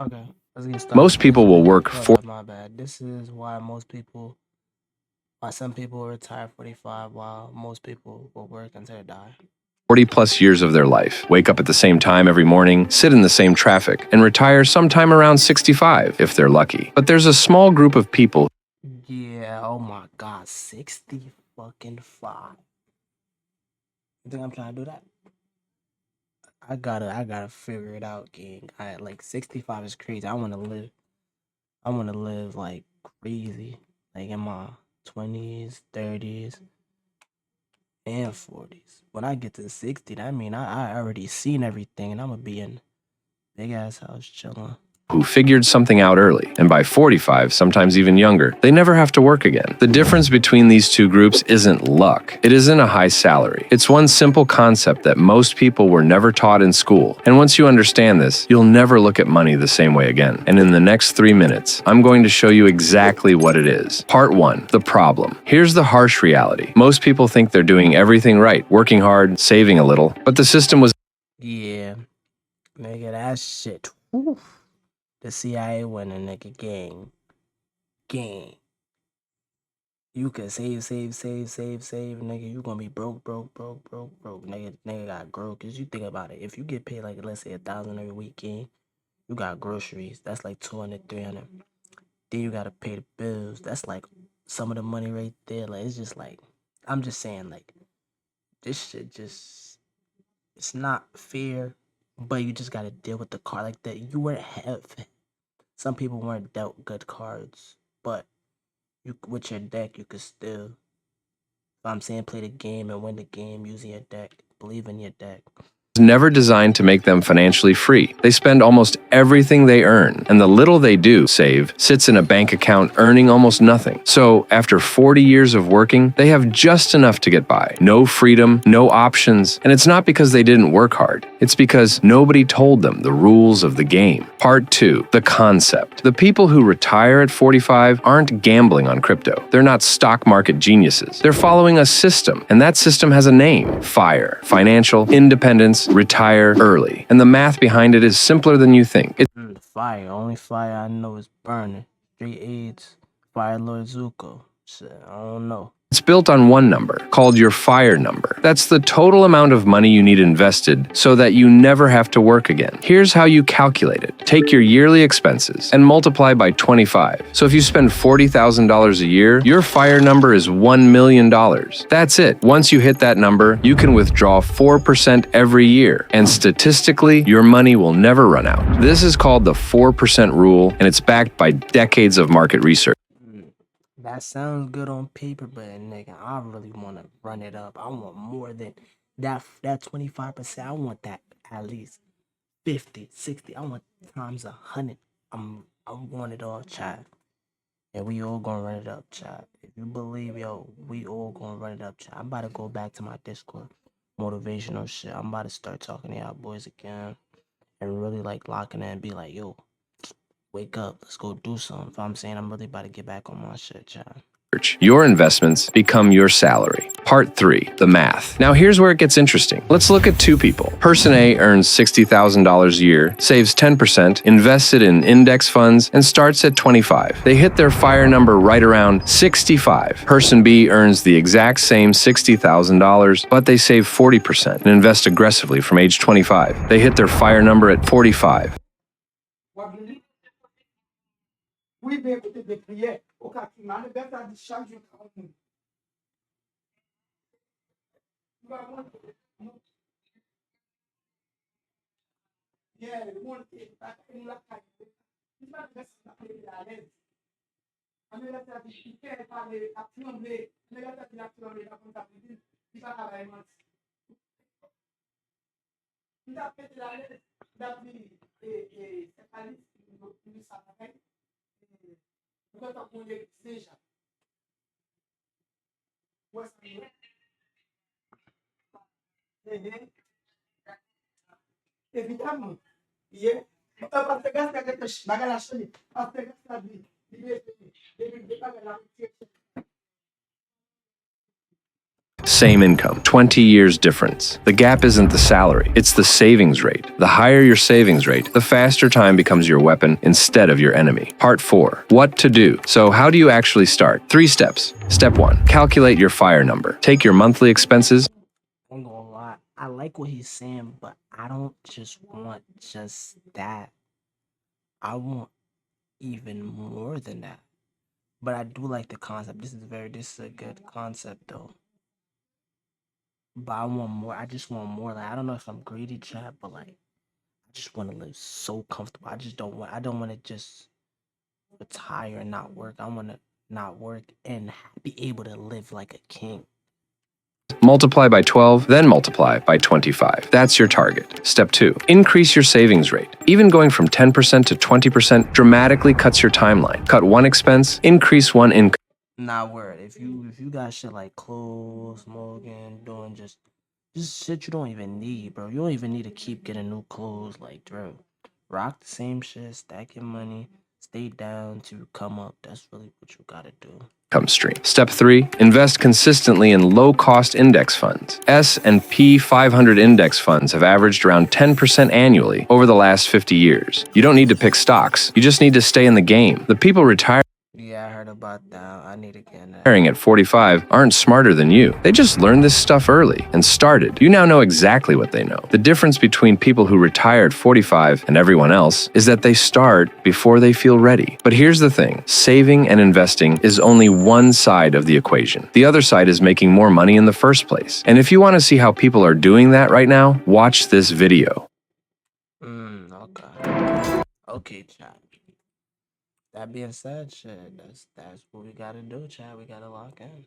Okay, let's get Most started. people will work Hold up, my bad. This is why some people retire 45 while most people will work until they die. 40 plus years of their life, wake up at the same time every morning, sit in the same traffic, and retire sometime around 65 if they're lucky. But there's a small group of people. Yeah, oh my god, 60 fucking 5. You think I'm trying to do that? I gotta figure it out, gang. I like 65 is crazy. I wanna live like crazy. Like in my 20s, 30s, and 40s. When I get to 60, that mean I already seen everything and I'm gonna be in big ass house chilling. Who figured something out early, and by 45, sometimes even younger, they never have to work again. The difference between these two groups isn't luck. It isn't a high salary. It's one simple concept that most people were never taught in school. And once you understand this, you'll never look at money the same way again. And in the next 3 minutes, I'm going to show you exactly what it is. Part 1, the problem. Here's the harsh reality. Most people think they're doing everything right, working hard, saving a little, but the system was Yeah, nigga, that shit. Oof. The CIA winning, nigga, gang. You can save, nigga. You gonna be broke, nigga. Nigga got grow. Cause you think about it, if you get paid like let's say 1,000 every weekend, you got groceries. That's like 200, 300. Then you gotta pay the bills. That's like some of the money right there. Like it's just like I'm just saying like this shit just it's not fair. But you just gotta deal with the card like that. You weren't have some people weren't dealt good cards, but you with your deck you could still I'm saying play the game and win the game using your deck. Believe in your deck. never designed to make them financially free. They spend almost everything they earn, and the little they do save sits in a bank account earning almost nothing. So, after 40 years of working, they have just enough to get by. No freedom, no options, and it's not because they didn't work hard. It's because nobody told them the rules of the game. Part 2, the concept. The people who retire at 45 aren't gambling on crypto. They're not stock market geniuses. They're following a system, and that system has a name: FIRE, financial independence, retire early. And the math behind it is simpler than you think. The fire. Only fire I know is burning. Straight AIDS. Fire Lord Zuko. Shit, I don't know. It's built on one number, called your FIRE number. That's the total amount of money you need invested so that you never have to work again. Here's how you calculate it. Take your yearly expenses and multiply by 25. So if you spend $40,000 a year, your FIRE number is $1 million. That's it. Once you hit that number, you can withdraw 4% every year. And statistically, your money will never run out. This is called the 4% rule, and it's backed by decades of market research. That sounds good on paper, but nigga, I really want to run it up. I want more than that 25%. I want that at least 50, 60. I want times 100. I want it all, child. And we all gonna run it up, child. If you believe, yo, we all gonna run it up, child. I'm about to go back to my Discord, motivational shit. I'm about to start talking to y'all boys again and really like locking in and be like, yo, wake up, let's go do something. If I'm saying I'm really about to get back on my shit, child. Your investments become your salary. Part 3, the math. Now here's where it gets interesting. Let's look at two people. Person A earns $60,000 a year, saves 10%, invests it in index funds, and starts at 25. They hit their FIRE number right around 65. Person B earns the exact same $60,000, but they save 40% and invest aggressively from age 25. They hit their FIRE number at 45. Oui, bien écoutez, des prières au Katima, le Bête a dit chaque jour 40 minutes. Yeah, le monde est la qualité. Il va rester à l'aise. On est là, ça dit, il fait parler, à trembler, on est là, ça dit, à trembler, la comptabilité, il va travailler. Il a fait la l'aise, il a dit, c'est pas lui qui nous s'appelle, nous avons connu déjà. Ouais, c'est évidemment. Yeah. Parce que gasta que te bagala choni, parce que gasta bi, same income, 20 years difference. The gap isn't the salary, it's the savings rate. The higher your savings rate, the faster time becomes your weapon instead of your enemy. Part 4. What to do. So how do you actually start? 3 steps. Step 1. Calculate your FIRE number. Take your monthly expenses. I ain't gonna lie. I like what he's saying, but I don't just want just that. I want even more than that. But I do like the concept. This is a good concept though. But I want more. I just want more. Like I don't know if I'm greedy, chat, but like I just want to live so comfortable. I don't want to just retire and not work. I want to not work and be able to live like a king. Multiply by 12, then multiply by 25. That's your target. Step 2. Increase your savings rate. Even going from 10% to 20% dramatically cuts your timeline. Cut one expense, increase one income. Nah, word. If you got shit like clothes, smoking, doing just shit you don't even need, bro. You don't even need to keep getting new clothes. Like, bro, rock the same shit, stack your money, stay down to come up. That's really what you gotta do. Stream. Step 3. Invest consistently in low-cost index funds. S&P 500 index funds have averaged around 10% annually over the last 50 years. You don't need to pick stocks. You just need to stay in the game. The people retiring Yeah, I heard about that. I need to get that. at 45 aren't smarter than you. They just learned this stuff early and started. You now know exactly what they know. The difference between people who retire at 45 and everyone else is that they start before they feel ready. But here's the thing. Saving and investing is only one side of the equation. The other side is making more money in the first place. And if you want to see how people are doing that right now, watch this video. Okay. Okay, chat. That being said, shit, that's what we gotta do, chat. We gotta lock in.